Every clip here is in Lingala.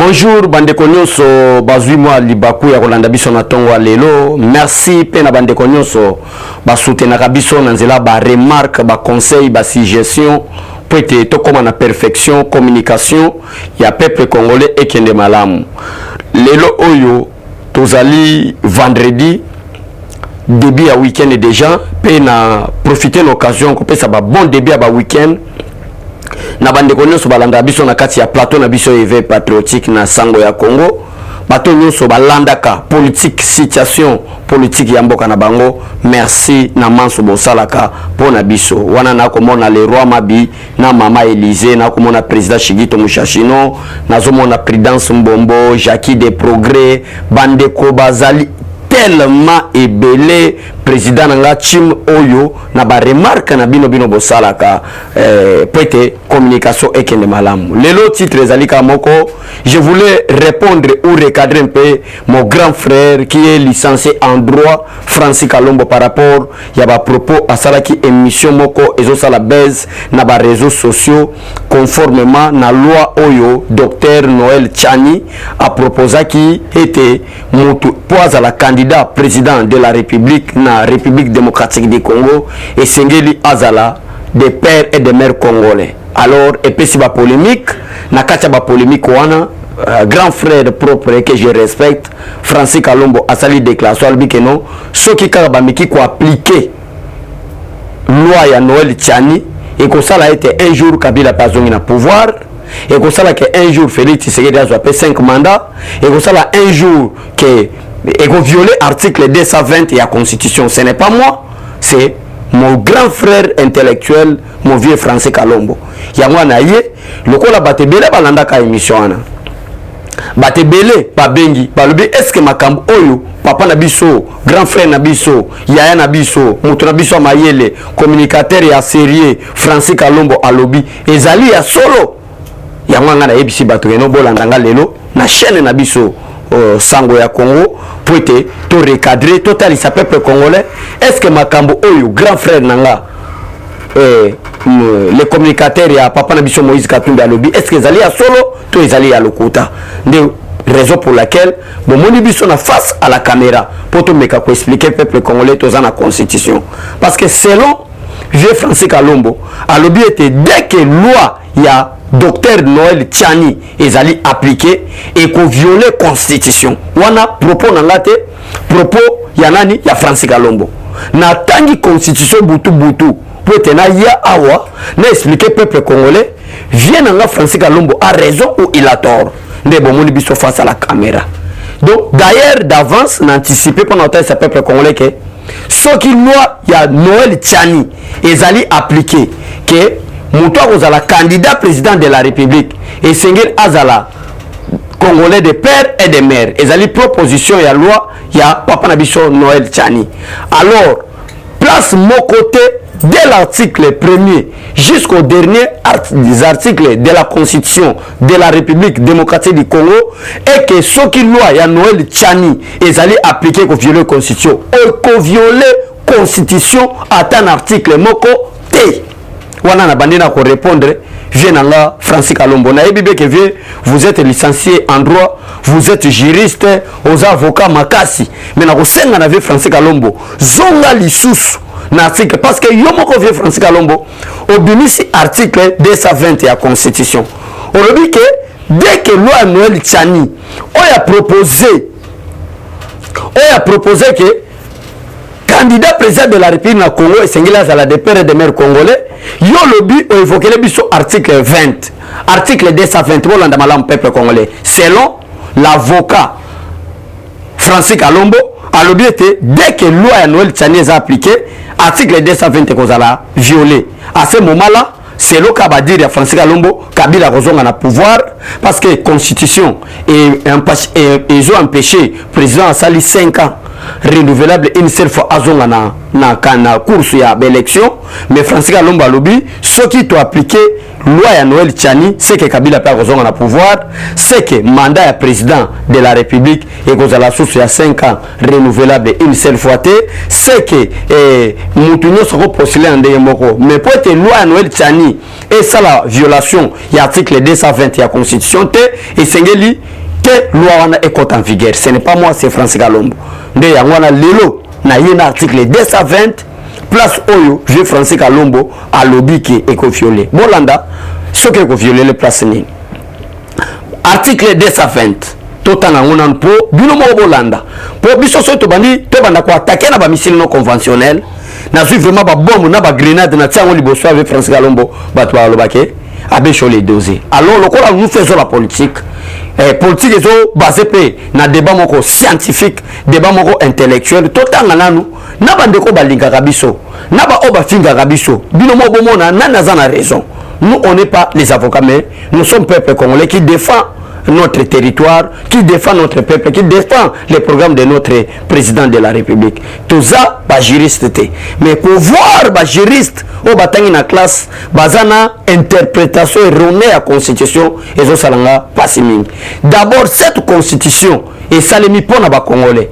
Bonjour bandeko nyonso bazui mwa libaku ya kolanda biso na tongo lelo. Merci pe na bandeko nyonso basutenaka biso na nzela ba remarque ba conseil ba suggestion pour ete tokoma na perfection communication ya peuple congolais ekende malamu. Lelo oyo tozali vendredi début ya week-end déjà pe na profiter l'occasion ko pesa ba bon début ya ba week-end na bandeko nyonso balanda biso na kati ya plateau na biso éveil patriotique na sango ya Congo bato nyonso balandaka politique situation politique ya mboka na bango. Merci na manso bosalaka pona biso wana na komona le roi Mabi na mama Élysée na komona président Chigito Mushashino na zomona Prudence Mbombo Jackie de Progrès bandeko bazali tellement ebele président nga chim oyo na ba remarque na bino bosalaka peut-être communication ekende malamu. Lelo titre ezalika moko, je voulais répondre ou recadrer un peu mon grand frère qui est licencié en droit Francis Kalombo par rapport ya ba propos à salaki émission moko ezo sala base na ba réseaux sociaux conformément na loi oyo Dr Noël Tchani a proposé qui était mutu poza la candidat président de la République na République démocratique du Congo et Sengeli Azala des pères et des mères congolais. Alors et puis si ba polémique na kacha ba polémique wana grand frère propre que je respecte Francis Kalombo a sali déclaration albi que non ceux qui karabamiki ko appliquer loi ya Noël Tchani et que ça a été un jour Kabila Pazongi na pouvoir et que ça que un jour Félix Tshisekedi a fait 5 mandats et que ça un jour que et qu'on violer article 220 de la Constitution. Ce n'est pas moi, c'est mon grand frère intellectuel, mon vieux Francis Kalombo. Yango naye, le ko la batebele balanda ka émission ana. Batebele ba bengi, ba lobi est-ce que makambo oyo papa na biso, grand frère na biso, yaya na biso, mutu na biso mayele, communicateur ya sérieux Francis Kalombo alobi ezali ya solo. Yango nga na yebisi bato eno bolanda nga lelo na chaîne na biso sango ya Congo pour être tout recadrer total il peuple congolais. Est-ce que makambo oyo grand frère nanga les communicateurs ya papa na biso Moïse Katumbi alobi est-ce que ezali ya solo to ezali ya lokuta nde raison pour laquelle bon moni biso na face à la caméra pour tout meka ko expliquer peuple congolais to za na constitution parce que selon vieux Francis Kalombo alobi était dès que loi ya Docteur Noël Tchani ezali appliqué et qu'on viole constitution. Wana propos nangate propos yanani ya Francis Kalombo. Na tangi constitution butu pour tena ya awa na expliquer peuple congolais vient nanga Francis Kalombo a raison ou il a tort. Nde bomoni biso face à la caméra. Donc d'ailleurs d'avance n'anticiper pendant temps ce peuple congolais que ce qui loi ya Noël Tchani ezali appliqué que Moutoua Ozala candidat président de la République et Sengel Azala congolais de père et de mère. Et zali proposition et la loi il y a Papa Nabiso Noël Tchani. Alors place mon côté dès l'article 1er jusqu'au dernier article de la Constitution de la République démocratique du Congo et que ce qui loi il y a Noël Tchani et zali appliqué qu'on viole la Constitution et qu'on viole la Constitution à un article moko T. Wana na bandina ko répondre vient là Francis Kalombo na ebibe que vous êtes licencié en droit, vous êtes juriste, aux avocats makasi mais na ko senga na Francis Kalombo zonga lisusu na article parce que yomoko vieux Francis Kalombo obimisi article 220 ya constitution on dit que dès que loi Noël Tchani on a proposé que candidat président de la République na Congo et Sengela Zala des pères et des mères congolais yo lobby o évoqué le biso article 20 article 220 bolanda malam peuple congolais selon l'avocat Francis Kalombo a lobby était dès que loi ya Noël Tchani est appliquée article 220 kozala violé à ce moment là c'est le cas va dire à Francis Kalombo Kabila kozonga na pouvoir parce que constitution et ils ont empêché président à sali 5 ans renouvelable une seule fois azonga na course ya élection mais Francis Kalombo lobby ce qui doit appliquer loi ya Noël Tchani, c'est que Kabila peut avoir un pouvoir, c'est que mandat ya président de la République et que la source ya 5 ans renouvelable une seule fois, c'est que Moutounio sera postulé en démocratie. Mais pour être loi ya Noël Tchani et ça la violation y article 220 de la Constitution et c'est que loi est en vigueur. Ce n'est pas moi, c'est Francis Kalombo. De yangwana lelo na yena article 220 place oyo je Francis Kalombo a lobby qui est violé. Bolanda ce que est violé le place ni. Article 220 totanga ngona po bino mo bolanda. Po biso so to bandi to banda ko attaquer na ba missile non conventionnel. Na su vraiment ba bombe na ba grenade na tsango liboso avec Francis Kalombo batwa lobake abecho les dossiers. Alors le quoi nous faisons la politique. Politique est basée na débat moko scientifique, débat moko intellectuel. Totanga nanu na bandeko balinga kabiso, na ba oba finga kabiso. Bino mo bomona na nazana raison. Nous on n'est pas les avocats mais nous sommes peuple congolais qui défend notre territoire, qui défend notre peuple, qui défend les programmes de notre président de la République. Tout ça, bah juriste. Mais pour voir bah juriste, au bataille na classe, bazana interprétation erronée à la constitution et zo salanga pasiming. D'abord cette constitution et ça les mis pour na ba congolais.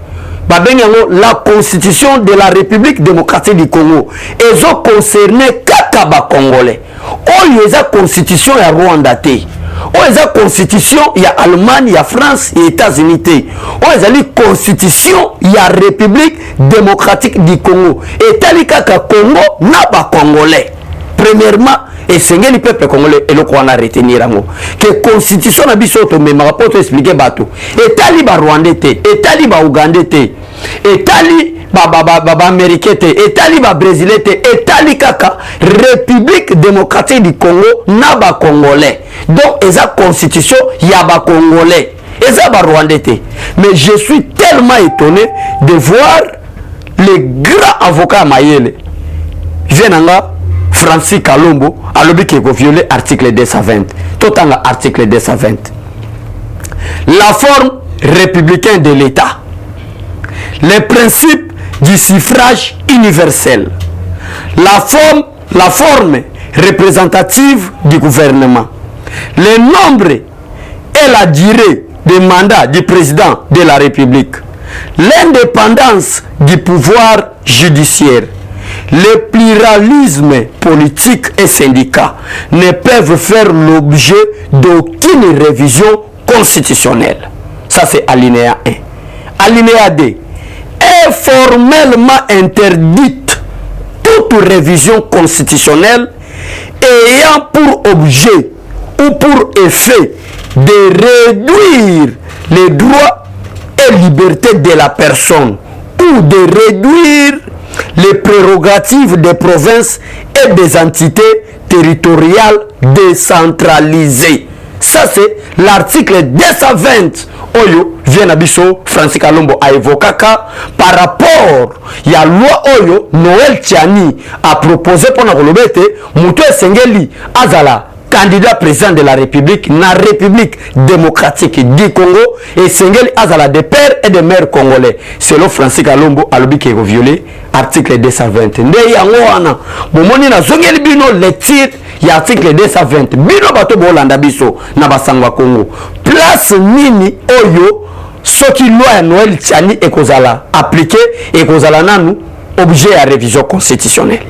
La constitution de la République démocratique du Congo et zo concerné kaka ba congolais. Oh la constitution ya Rwanda té. Oh, la constitution, il y a Allemagne, il y a France, il y a États-Unis. Oh, il y a la constitution, il y a République démocratique du Congo. Et Talika Congo n'a pas congolais. Premièrement, et c'est le peuple congolais et le qu'on a retenir que constitution n'a pas de même rapport expliquer bateau. Et Taliba Rwandais, et Taliba Ougandais, et Taliba américain, et Taliba brésilien, et Talikaka République démocratique du Congo n'a pas congolais. Donc, et la constitution, il y a pas congolais. Et ça, pas rwandais. Mais je suis tellement étonné de voir les grands avocats Mayele. Venanga, Francis Kalombo, à l'objet qui a violé l'article 220. Tout en l'article 220. La forme républicaine de l'État. Les principes du suffrage universel. La forme représentative du gouvernement. Le nombre et la durée des mandats du président de la République, l'indépendance du pouvoir judiciaire, le pluralisme politique et syndicat ne peuvent faire l'objet d'aucune révision constitutionnelle. Ça c'est alinéa 1. Alinéa 2. Est formellement interdite toute révision constitutionnelle ayant pour objet ou pour effet de réduire les droits et libertés de la personne ou de réduire les prérogatives des provinces et des entités territoriales décentralisées. Ça c'est l'article 220 Oyo vient abiso Francis Kalombo a évoqué par rapport il y a loi Oyo Noël Tchani a proposé pour la Kolobete Moutou Sengeli Azala candidat président de la République, na République démocratique du Congo, et Sengeli Azala des pères et des mères congolais. Selon Francis Kalombo, alobi qui est violé, article 220. Nde yangoana, bomoni na zongeli bino lecture, y article 220. Bino bato bolanda biso na basangwa Congo. Place nini oyo, soki loi ya Noël Tchani et kozala appliqué et kozala nanu objet à révision constitutionnelle.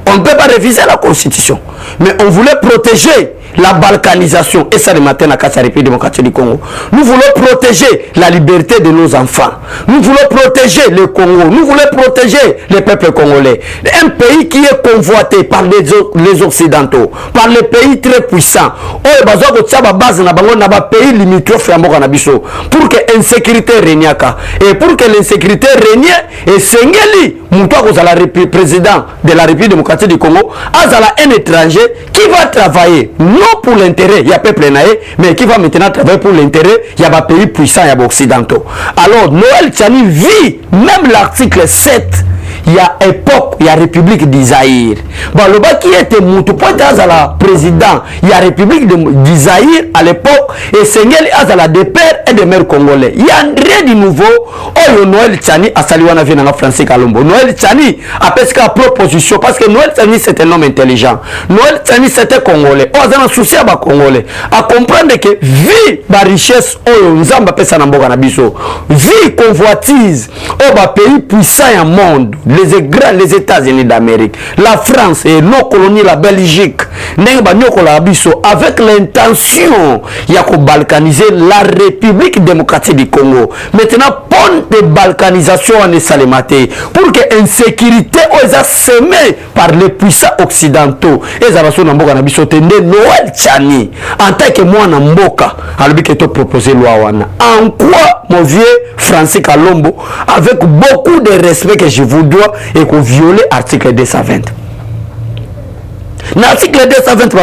On ne peut pas réviser la constitution. Mais on voulait protéger la balkanisation. Et ça, le matin, à la République démocratique du Congo. Nous voulons protéger la liberté de nos enfants. Nous voulons protéger le Congo. Nous voulons protéger les peuples congolais. Un pays qui est convoité par les Occidentaux, par les pays très puissants. Pays limitrophes pour que l'insécurité règne. Et pour que l'insécurité règne, et Sengeli, le président de la République démocratique du Congo, Azala un étranger qui va travailler non pour l'intérêt, il y a peuple naïe, mais qui va maintenant travailler pour l'intérêt, il y a des pays puissants, il y a des occidentaux. Alors, Noël Tchani vit même l'article 7. il y a époque, il y a République d'Isaïr. Bon, le bas qui était Moutou Azala président, il y a République d'Isaïr à l'époque, et Sengel Azala des pères et des mères congolais. Il y a rien de nouveau. Oh, Noël Tchani a salué en avion en français Kalombo. Noël Tchani a pesqué à proposition, parce que Noël Tchani c'est un homme intelligent. Noël Tchani c'était congolais. Oh, ça a un souci à congolais. À comprendre que vie la richesse, oh, Nzamba pesa na mboka na biso. Vie convoitise, oh, bah, pays puissant au monde, les États-Unis d'Amérique, la France et nos colonies, la Belgique, avec l'intention de balkaniser la République démocratique du Congo. Maintenant, pont de balkanisation en Salématé pour que l'insécurité soit semée par les puissants occidentaux. Et ça va se Noël Tchani, en tant que moi, Namboka, alors que tu proposé loi. En quoi, mon vieux Francis Kalombo, avec beaucoup de respect que je vous dois, et qu'on viole l'article 220. L'article 220,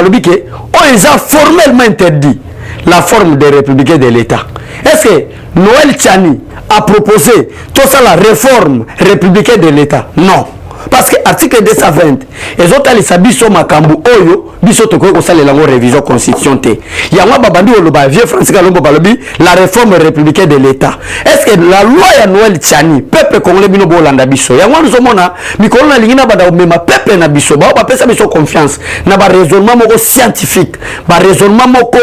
on les a formellement interdit la forme des républicains de l'État. Est-ce que Noël Tchani a proposé tout ça, la réforme républicaine de l'État? Non. Parce que l'article 220, les autres les sabiso makambu oyo, biso toko ko sala la révision constitution té. Ya ngwa babandi oloba vieux Francis Kalombo balobi la réforme républicaine de l'État. Est-ce que la loi ya Noël Tchani peuple congolais bino bolanda biso? Ya ngwa nzomona mikolo na lingina bada omema peuple na biso ba pesa biso confiance na ba raisonnement moko scientifique, ba raisonnement moko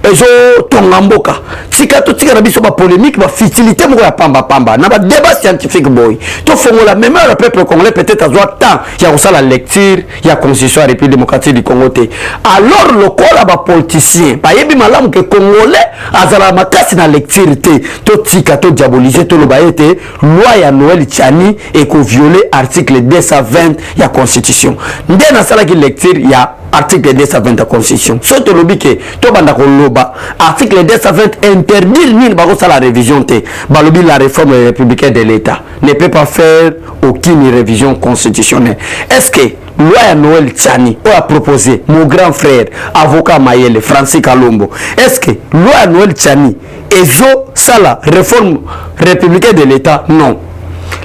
ezo tongamboka. Tika to tika na biso ba polémique, ba futilité moko ya pamba na ba débat scientifique boy. To fongola même le peuple congolais peut-être temps il y a aussi la lecture il y a constitution de la République démocratique du Congo. Alors le col à politicien pas yebi malamu que congolais azala makasi na lecture to tika to diaboliser to le baete loi ya Noël Tchani et ko violer article 220 il y a constitution ndena sala ki lecture il y a article 220 de la constitution. Surtout le bique, to banda ko loba. Article 220 interdit ni ba ko la révision té. Balobi la réforme républicaine de l'État ne peut pas faire aucune révision constitutionnelle. Est-ce que loi Noël Tchani a proposé mon grand frère avocat Mayele Francis Kalombo? Est-ce que loi Noël Tchani ezo sala réforme républicaine de l'État? Non.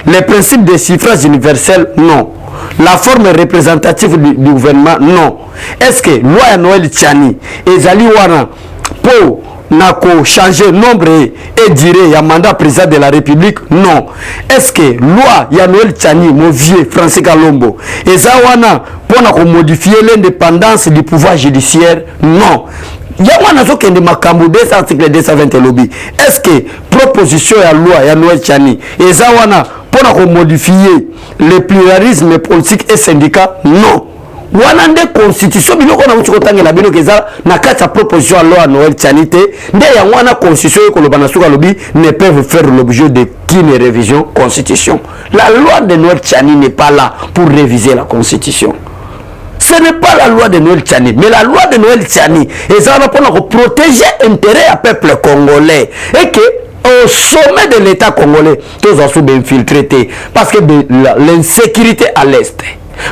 Les principes de suffrage universel? Non. La forme représentative du gouvernement? Non. Est-ce que loi Noël Tchani ezali wana pour nako changer nombre et durée ya mandat président de la République? Non. Est-ce que loi ya Noël Tchani mon vieux Francis Kalombo ezawana pour nako modifier l'indépendance du pouvoir judiciaire? Non. Yamana zo kende makambo des article 220 lobby. Est-ce que proposition ya loi ya Noël Tchani ezawana pour modifier le pluralisme politique et syndicat? Non. Wana nde constitution biloko na mutiko tangela bino keza na kati proposition à loi Noël Tchani te nde ya wana constitution ko lobana suka lobi ne peuvent faire l'objet de qu'une révision constitution. La loi de Noël Tchani n'est pas là pour réviser la constitution. Ce n'est pas la loi de Noël Tchani, mais la loi de Noël Tchani est là pour protéger l'intérêt du peuple congolais et que au sommet de l'État congolais, tous ont été infiltrés parce que l'insécurité à l'Est.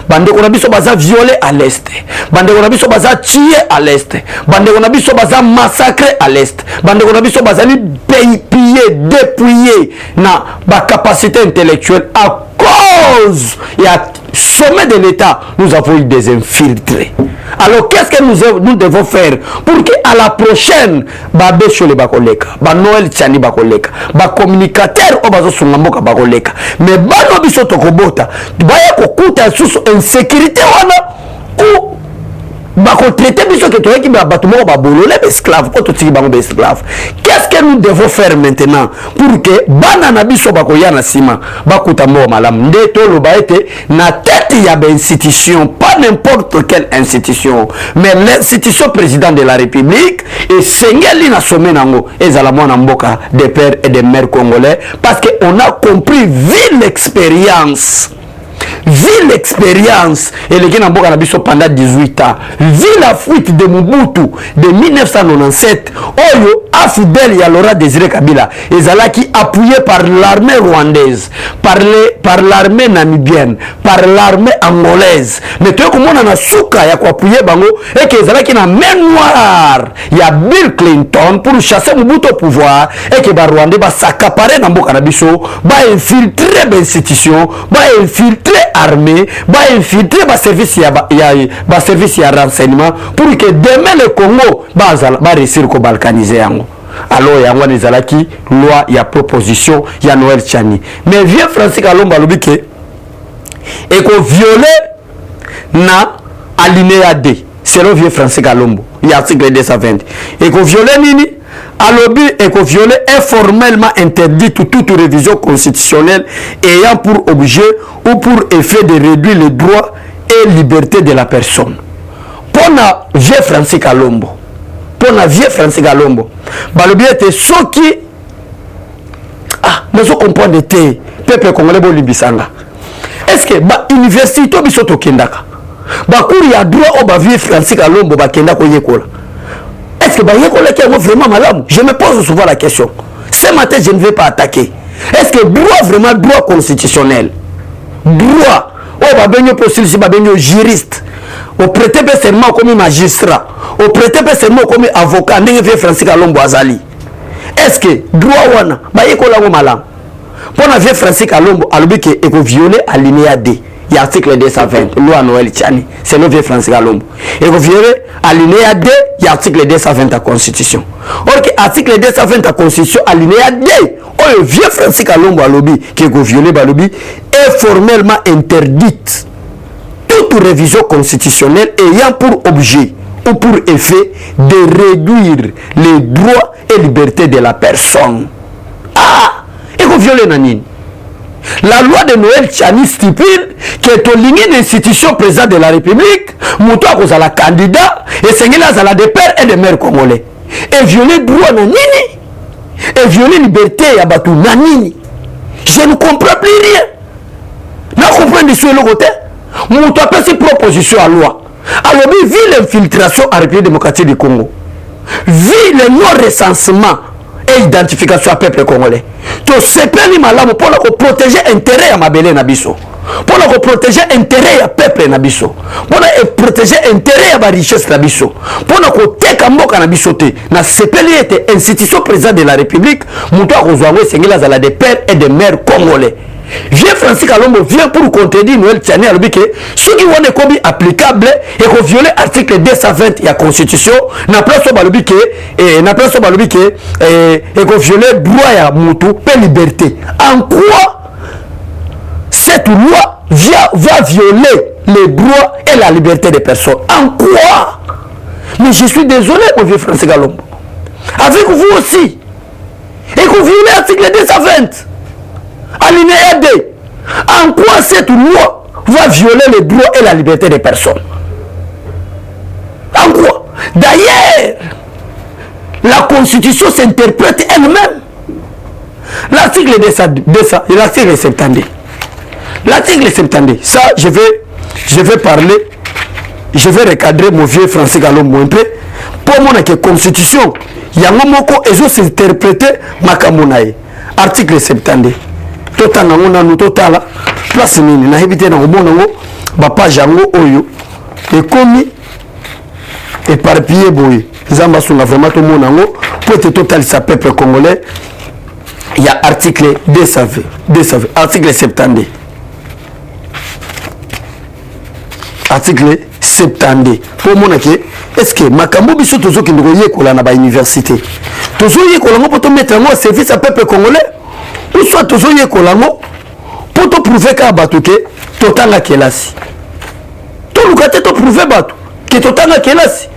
Bande konabiso baza violé à l'Est. Bande konabiso baza tué à l'Est. Bande konabiso baza massacré à l'Est. Bande konabiso baza pillé, dépouillé na ba capacité intellectuelle à cause et à sommet de l'État, nous avons eu des infiltrés. Alors qu'est-ce que nous devons faire pour que à la prochaine babe chole bakoleka, ba Noël Tchani bakoleka, ba communicateur obazo sungamboka bakoleka, mais bano biso tokobota, baya kokuta sous insécurité wana ou bako traiter biso que toi qui ba batumo ba bolole esclave ko to tiki bango esclave. Qu'est-ce que nous devons faire maintenant pour que bana na biso bakoya na sima bakuta mo malam ndeto lo baete na tête ya ba institution, pas n'importe quelle institution, mais l'institution président de la République et sengeli na sommet nango ezala mwana mboka des pères et des mères congolais parce que on a compris vu l'expérience. Vu l'expérience et les gens ont biso pendant 18 ans, vu la fuite de Mobutu de 1997, Oyo a fidèle à Laurent Désiré Kabila, et qui appuyé par l'armée rwandaise, par les par l'armée namibienne, par l'armée angolaise. Mais tu comme on a souka ya kwa pouye bango et que zala qui na main noire, il y a Bill Clinton pour chasser Mobutu au pouvoir et que ba Rwanda ba s'accaparer na mboka na biso, ba infiltrer ba institution, ba infiltrer armée, ba infiltrer ba service ya renseignement pour que demain le Congo ba réussir ko balkaniser yango. Alors il y a un ezalaki loi, il y a proposition, il y a Noël Tchani. Mais vieux Francis Kalomba lobi que et qu'on viole na alinéa D. C'est le vieux Francis Kalomba. Il y a article 220. Et qu'on viole nini alobi et qu'on viole est formellement interdit toute révision constitutionnelle ayant pour objet ou pour effet de réduire les droits et libertés de la personne. Pour na vieux Francis Kalomba. Pour na vieux Francis Kalomba. Balobi était ceux qui mais on comprend de te peuple congolais bo libisanga. Est-ce que ba université biso to kendaka ba cour ya droit au ba vieux Francis Kalomba ba kenda ko yekola. Est-ce que ba yekola qui est vraiment malamu? Je me pose souvent la question. Ce matin je ne vais pas attaquer. Est-ce que droit vraiment droit constitutionnel? Droit au ba benyo possible si ba benyo juriste. Au prêter serment comme magistrat. Au prêter serment comme avocat ndenge vieux Francis Kalomba azali. Est-ce que droit wana ba yekola ngo malamu? Pour la vieux Francis Kalomba alobi que eko violer alinéa D. Il y a article 220 loi Noël Tchani. C'est le vieux Francis Kalomba. Eko violer alinéa D, il y a article 220 de la Constitution. Or que article 220 de la Constitution alinéa D, le vieux Francis Kalomba alobi que eko violer balobi est formellement interdite toute révision constitutionnelle ayant pour objet ou pour effet de réduire les droits et libertés de la personne. Ah, et vous violez Nanine. La loi de Noël Tchani stipule que une institution président de la République, Moutou a la candidat et c'est la des pères et des mères congolais. Et violer droit Nanini. Et violer liberté à Batou Nanini. Je ne comprends plus rien. Je comprends de ce côté. Moutou a passé proposition à loi. Alors, vu l'infiltration à la République démocratique du Congo, vu le non-recensement et identification à peuple congolais, tu sais pas ni malamu pour protéger l'intérêt à Mabélé Nabiso, pour protéger l'intérêt à peuple Nabiso, pour protéger l'intérêt à la richesse Nabiso, pour que Mboka Nabiso te, na CPLI était institution présidente de la République, Moutou a rejoint Sengela des pères et des mères congolais. Vieux Francis Kalomba vient pour contredire Noël Tchani à l'objet que ceux qui vont être applicable et qu'on viole l'article 220 de la Constitution, n'a pas sur balobi que et qu'on viole droit à Moutou et liberté. En quoi cette loi va violer les droits et la liberté des personnes? En quoi? Mais je suis désolé, mon vieux Francis Kalomba. Avec vous aussi. Et qu'on viole l'article 220. Alinéa D. En quoi cette loi va violer les droits et la liberté des personnes? En quoi? D'ailleurs, la Constitution s'interprète elle-même. L'article 70. L'article 70. Ça, je vais parler, je vais recadrer mon vieux Francis Kalomba un peu. Pour moi, la Constitution, il y a un moment où ils ont s'interprété Makamonae. Article 70. Totanga ngona no totala place nini na hebite na ngomona ngo ba page yango oyo ekomi éparpillé boye zamba sunga vraiment tout mona ngo pour te total sa peuple congolais. Il y a article 220 article 70 article 70 pour mona ke est-ce que makambo biso tozo ki ndoko yekola na ba université tozo yekola ngo pour te mettre en service à peuple congolais. Ou soit tous les colons pour te prouver qu'à Batouke, total à Kelasi. Tout le cas, te prouver Batou, que total à Kelasi.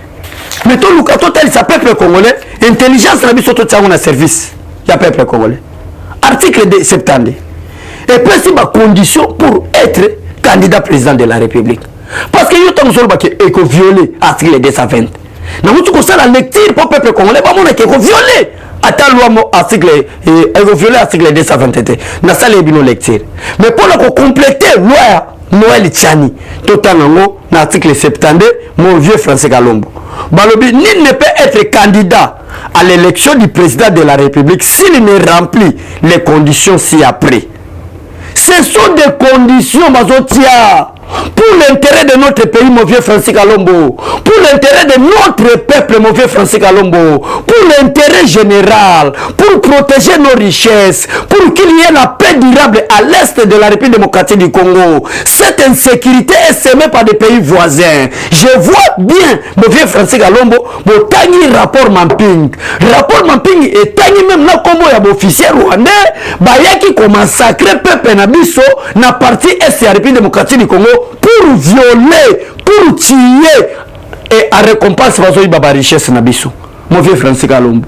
Mais tout le cas, total, ça peuple congolais, intelligence, la mise sur un service. Il y a peuple congolais. Article 70. Et puis, ma condition pour être candidat président de la République. Parce que nous avons violé l'article 220. Nous avons la lecture pour le peuple congolais, nous avons violé. Attends loi article violer l'article 221 na salle bino lecture mais pour le compléter loi Noël Tchani totango na article 72 mon vieux Francis Kalomba balobi nul ne peut être candidat à l'élection du président de la République s'il ne remplit les conditions ci-après. Ce sont des conditions, Mazotia, pour l'intérêt de notre pays, mon vieux Francis Kalombo, pour l'intérêt de notre peuple, mon vieux Francis Kalombo, pour l'intérêt général, pour protéger nos richesses, pour qu'il y ait la paix durable à l'est de la République démocratique du Congo. Cette insécurité est semée par des pays voisins. Je vois bien, mon vieux Francis Kalombo, mon tangi rapport Mamping. Rapport Mamping est tangi même là comme il y a officiel rwandais, bayaki comme massacrer peuple nabiso na partie est de la République démocratique du Congo pour violer, pour tuer et à récompense vazoï baba richesse nabiso. Mon vieux Francis Kalombo.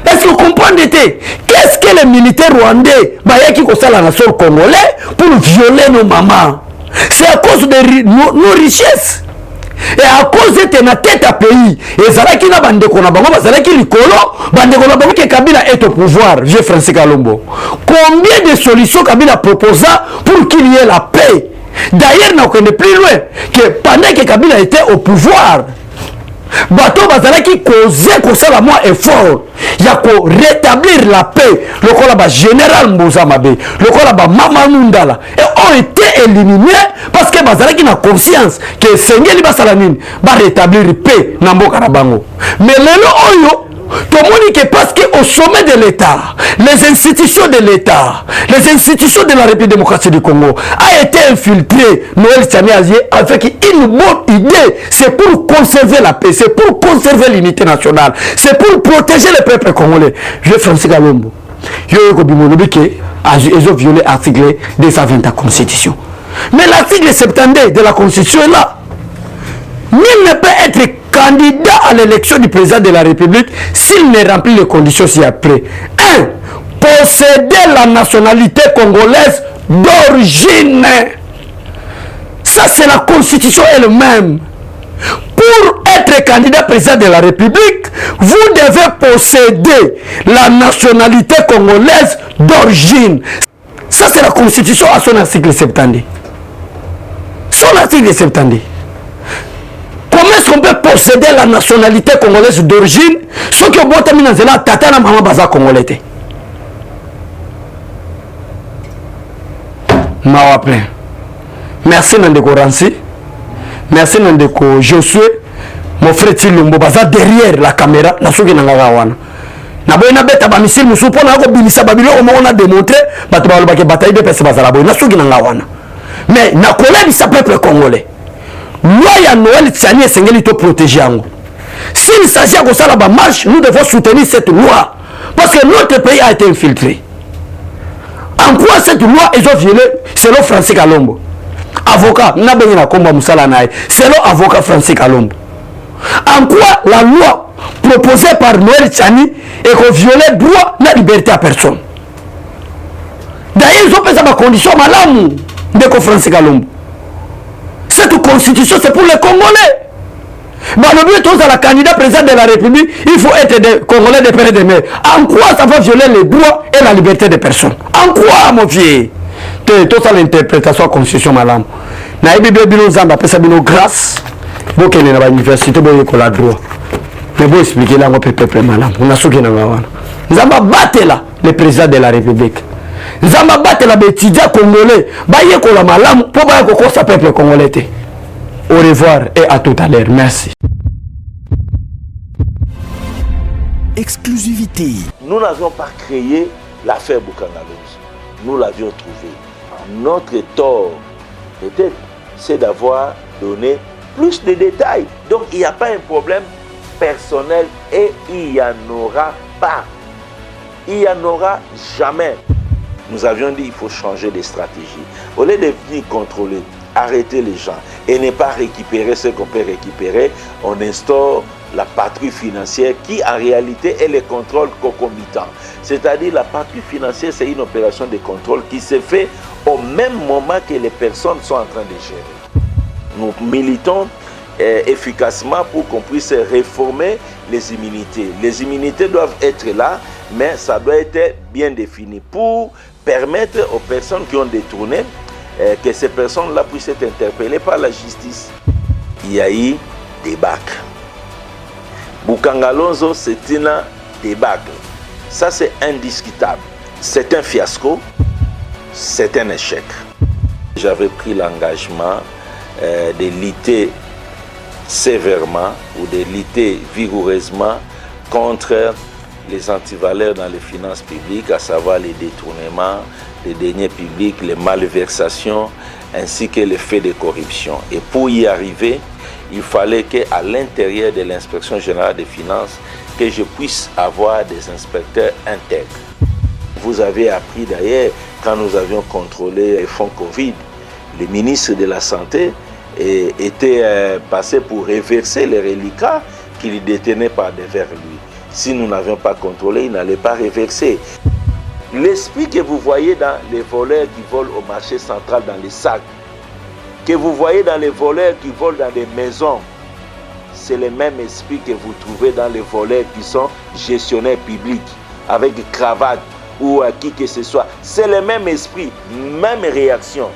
Est-ce que vous comprenez? Qu'est-ce que les militaires rwandais bayaki kosa la nation congolais pour violer nos mamans? C'est à cause de nos richesses. Et à cause de na tête à pays, et Zalaki na bandeko na bango, Zalaki likolo, bandeko na bango que Kabila est au pouvoir, vieux Francis Kalombo. Combien de solutions Kabila proposa pour qu'il y ait la paix? D'ailleurs, on connaît plus loin que pendant que Kabila était au pouvoir, bateau bazalaki causé pour ça la moins effort. Il y a qu'à rétablir la paix. Le col là général Mbouza Mabé, le col là Mama Nundala, et ont été éliminés parce que bazalaki na conscience que Seigneur liba salamine va rétablir la paix na mboka na bango. Mais lelo oyo tout le monde que parce qu'au sommet de l'État, les institutions de l'État, les institutions de la République démocratique du Congo a été infiltré Noël Tchani Azier avec une bonne idée. C'est pour conserver la paix, c'est pour conserver l'unité nationale, c'est pour protéger le peuple congolais. Je Francis Kalombo. Je ils ont violé l'article 220 de la Constitution. Mais l'article 72 de la Constitution est là. Nul ne peut être candidat à l'élection du président de la République s'il ne remplit les conditions ci-après. 1. Posséder la nationalité congolaise d'origine. Ça, c'est la Constitution elle-même. Pour être candidat président de la République, vous devez posséder la nationalité congolaise d'origine. Ça, c'est la Constitution à son article 70. Son article 70. Comment est-ce qu'on peut posséder la nationalité congolaise d'origine ceux qui ont beau terminer dans la tata na maman baza congolais? Mawa plein. Merci Nandeko Ransi. Merci Nandeko Josué. Mon frère Tilumbo baza derrière la caméra na soki nanga wana. Na boy na beta ba misili musupo na ko bilisa babilo on a démontré bato ba lobaki bataille de pesa bazala boy na soki nanga wana. Mais na koleli sa peuple congolais. Loi ya Noël Tsani esengeli to protéger yango. S'il s'agit de ça la marche, nous devons soutenir cette loi parce que notre pays a été infiltré. En quoi cette loi ils ont violé selon Francis Kalombo? Avocat, n'a pas na komba musala nae. Selon avocat Francis Kalombo. En quoi la loi proposée par Noël Tsani est qu'on viole droit la liberté à personne? D'ailleurs, ils ont fait ça ma condition malamu de Francis Kalombo. Cette constitution, c'est pour les Congolais. Bah, le but, tous à la candidat président de la République, il faut être des Congolais de père et de mère. En quoi ça va violer les droits et la liberté des personnes? En quoi, mon vieux? Tout ça, l'interprétation de la constitution, madame. Naïbi Bébilo Zamba, après ça, bino grâce. Bon, qu'il y a l'université, bon, il y a le droit. Mais bon, expliquer là, mon peuple, madame. On a souki n'anga. Zamba batte là, le président de la République. Zamba batte la étudiant congolais. Baye ko la malam pour baye ko sa peuple congolais. Au revoir et à tout à l'heure. Merci. Exclusivité. Nous n'avons pas créé l'affaire Boukangalonzo. Nous l'avions trouvé. Notre tort, peut-être, c'est d'avoir donné plus de détails. Donc il n'y a pas un problème personnel et il n'y en aura pas. Il n'y en aura jamais. Nous avions dit qu'il faut changer de stratégie. Au lieu de venir contrôler, arrêter les gens et ne pas récupérer ce qu'on peut récupérer, on instaure la patrouille financière qui en réalité est le contrôle concomitant. C'est-à-dire la patrouille financière, c'est une opération de contrôle qui se fait au même moment que les personnes sont en train de gérer. Nous militons efficacement pour qu'on puisse réformer les immunités. Les immunités doivent être là, mais ça doit être bien défini pour permettre aux personnes qui ont détourné que ces personnes-là puissent être interpellées par la justice. Il y a eu débâcle. Boukangalonzo, c'est une débâcle. Ça, c'est indiscutable. C'est un fiasco. c'est un échec. J'avais pris l'engagement de lutter sévèrement ou de lutter vigoureusement contre les antivaleurs dans les finances publiques, à savoir les détournements, les deniers publics, les malversations, ainsi que les faits de corruption. Et pour y arriver, il fallait qu'à l'intérieur de l'inspection générale des finances, que je puisse avoir des inspecteurs intègres. Vous avez appris d'ailleurs, quand nous avions contrôlé les fonds Covid, le ministre de la Santé était passé pour reverser les reliquats qu'il détenait par devers lui. Si nous n'avions pas contrôlé, il n'allait pas reverser. L'esprit que vous voyez dans les voleurs qui volent au marché central dans les sacs, que vous voyez dans les voleurs qui volent dans des maisons, c'est le même esprit que vous trouvez dans les voleurs qui sont gestionnaires publics, avec cravate ou à qui que ce soit. C'est le même esprit, même réaction.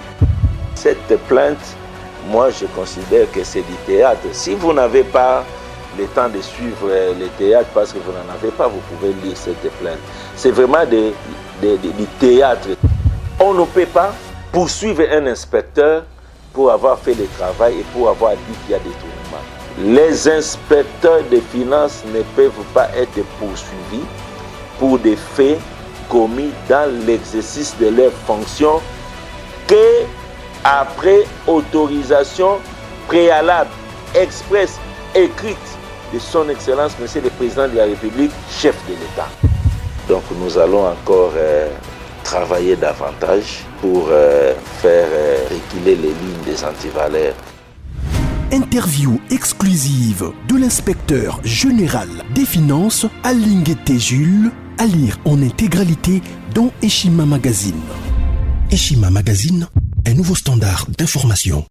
Cette plainte, moi je considère que c'est du théâtre. Si vous n'avez pas le temps de suivre le théâtre parce que vous n'en avez pas, vous pouvez lire cette plainte. C'est vraiment du théâtre. On ne peut pas poursuivre un inspecteur pour avoir fait le travail et pour avoir dit qu'il y a des détournements. Les inspecteurs des finances ne peuvent pas être poursuivis pour des faits commis dans l'exercice de leurs fonctions que après autorisation préalable, expresse, écrite de son Excellence, Monsieur le Président de la République, chef de l'État. Donc nous allons encore travailler davantage pour faire reculer les lignes des antivaleurs. Interview exclusive de l'inspecteur général des finances, Alinguete Jules, à lire en intégralité dans Eshima Magazine. Eshima Magazine, un nouveau standard d'information.